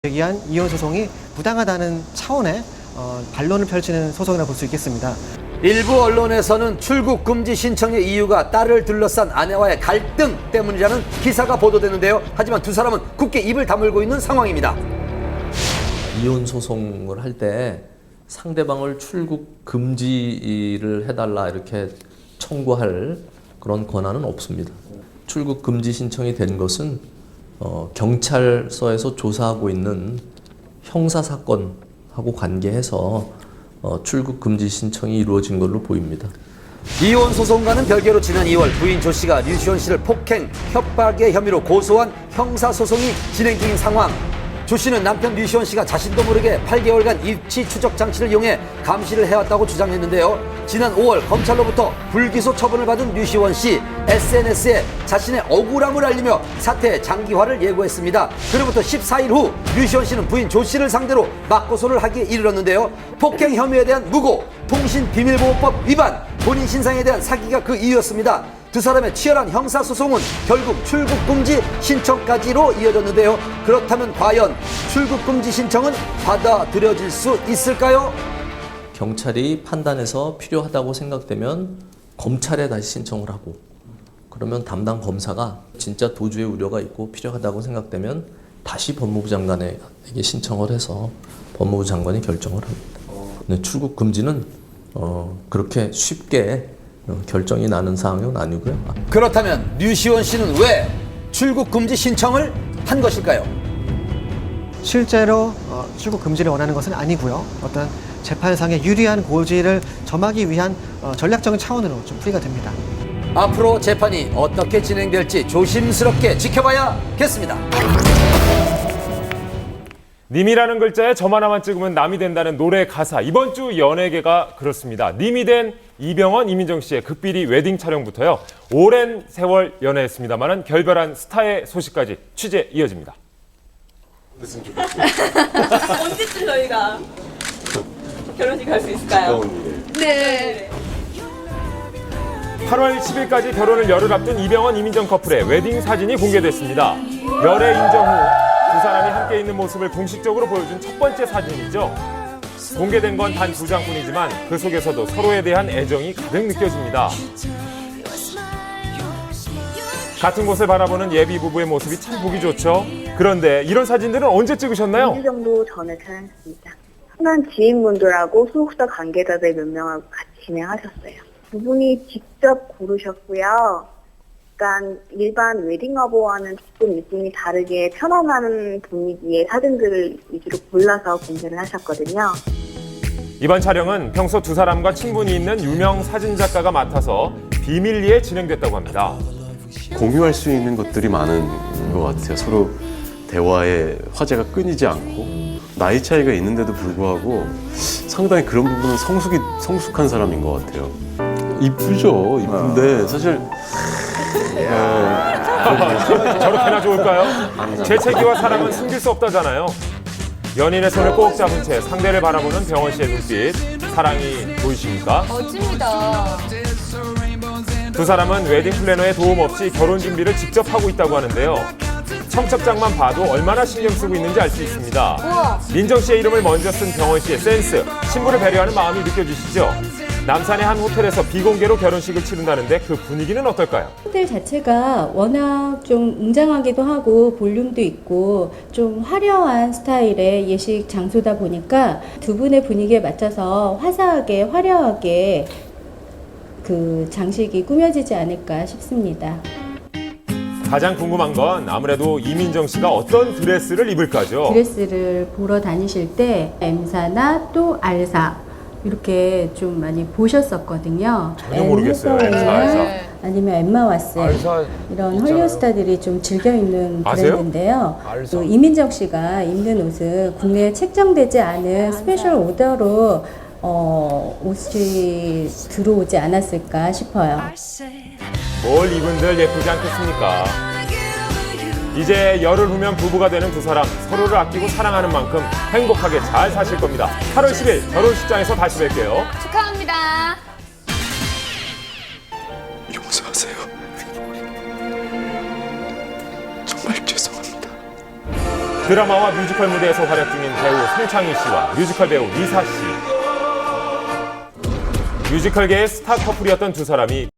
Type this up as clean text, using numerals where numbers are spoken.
제기한 이혼 소송이 부당하다는 차원의 반론을 펼치는 소송이라고 볼 수 있겠습니다. 일부 언론에서는 출국 금지 신청의 이유가 딸을 둘러싼 아내와의 갈등 때문이라는 기사가 보도되는데요. 하지만 두 사람은 굳게 입을 다물고 있는 상황입니다. 이혼 소송을 할 때 상대방을 출국 금지를 해달라 이렇게 청구할 그런 권한은 없습니다. 출국 금지 신청이 된 것은 경찰서에서 조사하고 있는 형사 사건하고 관계해서 출국 금지 신청이 이루어진 걸로 보입니다. 이혼 소송과는 별개로 지난 2월 부인 조 씨가 류시원 씨를 폭행, 협박의 혐의로 고소한 형사 소송이 진행 중인 상황. 조 씨는 남편 류시원 씨가 자신도 모르게 8개월간 입치 추적 장치를 이용해 감시를 해왔다고 주장했는데요. 지난 5월 검찰로부터 불기소 처분을 받은 류시원 씨, SNS에 자신의 억울함을 알리며 사태의 장기화를 예고했습니다. 그로부터 14일 후 류시원 씨는 부인 조 씨를 상대로 맞고소를 하기에 이르렀는데요. 폭행 혐의에 대한 무고, 통신비밀보호법 위반, 본인 신상에 대한 사기가 그 이유였습니다. 두 사람의 치열한 형사소송은 결국 출국금지 신청까지로 이어졌는데요. 그렇다면 과연 출국금지 신청은 받아들여질 수 있을까요? 경찰이 판단해서 필요하다고 생각되면 검찰에 다시 신청을 하고, 그러면 담당 검사가 진짜 도주의 우려가 있고 필요하다고 생각되면 다시 법무부 장관에게 신청을 해서 법무부 장관이 결정을 합니다. 근데 출국 금지는 그렇게 쉽게 결정이 나는 사항은 아니고요. 그렇다면 류시원 씨는 왜 출국 금지 신청을 한 것일까요? 실제로 출국 금지를 원하는 것은 아니고요. 어떤 재판상의 유리한 고지를 점하기 위한 전략적인 차원으로 좀 풀이가 됩니다. 앞으로 재판이 어떻게 진행될지 조심스럽게 지켜봐야겠습니다. 님이라는 글자에 점 하나만 찍으면 남이 된다는 노래 가사. 이번 주 연예계가 그렇습니다. 님이 된 이병헌, 이민정 씨의 극비리 웨딩 촬영부터요. 오랜 세월 연애했습니다만은 결별한 스타의 소식까지 취재 이어집니다. 언제쯤 저희가 결혼식 할 수 있을까요? 네. 8월 10일까지 결혼을 열흘 앞둔 이병헌, 이민정 커플의 웨딩 사진이 공개됐습니다. 열애 인정 후 두 사람이 함께 있는 모습을 공식적으로 보여준 첫 번째 사진이죠. 공개된 건 단 2장뿐이지만 그 속에서도 서로에 대한 애정이 가득 느껴집니다. 같은 곳을 바라보는 예비 부부의 모습이 참 보기 좋죠. 그런데 이런 사진들은 언제 찍으셨나요? 2주 정도 전에 촬영했습니다. 친한 지인분들하고 소속사 관계자들 몇 명하고 같이 진행하셨어요. 두 분이 직접 고르셨고요. 약간 일반 웨딩화보와는 조금 느낌이 다르게 편안한 분위기의 사진들을 위주로 골라서 공개를 하셨거든요. 이번 촬영은 평소 두 사람과 친분이 있는 유명 사진작가가 맡아서 비밀리에 진행됐다고 합니다. 공유할 수 있는 것들이 많은 것 같아요. 서로 대화에 화제가 끊이지 않고 나이 차이가 있는데도 불구하고 상당히 그런 부분은 성숙한 사람인 것 같아요. 이쁘죠. 이쁜데 사실 저렇게나 좋을까요? 재채기와 사랑은 숨길 수 없다잖아요. 연인의 손을 꼭 잡은 채 상대를 바라보는 병헌 씨의 눈빛, 사랑이 보이십니까? 멋집니다. 두 사람은 웨딩 플래너의 도움 없이 결혼 준비를 직접 하고 있다고 하는데요. 청첩장만 봐도 얼마나 신경 쓰고 있는지 알 수 있습니다. 우와. 민정 씨의 이름을 먼저 쓴 병헌 씨의 센스, 신부를 배려하는 마음이 느껴지시죠? 남산의 한 호텔에서 비공개로 결혼식을 치른다는데 그 분위기는 어떨까요? 호텔 자체가 워낙 좀 웅장하기도 하고 볼륨도 있고 좀 화려한 스타일의 예식 장소다 보니까 두 분의 분위기에 맞춰서 화사하게 화려하게 그 장식이 꾸며지지 않을까 싶습니다. 가장 궁금한 건 아무래도 이민정 씨가 어떤 드레스를 입을까죠? 드레스를 보러 다니실 때 M사나 또 R사 이렇게 좀 많이 보셨었거든요. 전혀 모르겠어요. 엠사나 R사. 아니면 엠마와스 R사 이런 있잖아요. 헐리우드 스타들이 좀 즐겨 입는 아세요? 브랜드인데요. R사. 또 이민정 씨가 입는 옷은 국내에 책정되지 않은 스페셜 오더로 옷이 들어오지 않았을까 싶어요. 뭘 입은들 예쁘지 않겠습니까? 이제 열흘 후면 부부가 되는 두 사람, 서로를 아끼고 사랑하는 만큼 행복하게 잘 사실 겁니다. 8월 10일 결혼식장에서 다시 뵐게요. 축하합니다. 용서하세요. 정말 죄송합니다. 드라마와 뮤지컬 무대에서 활약 중인 배우 송창희 씨와 뮤지컬 배우 리사 씨. 뮤지컬계의 스타 커플이었던 두 사람이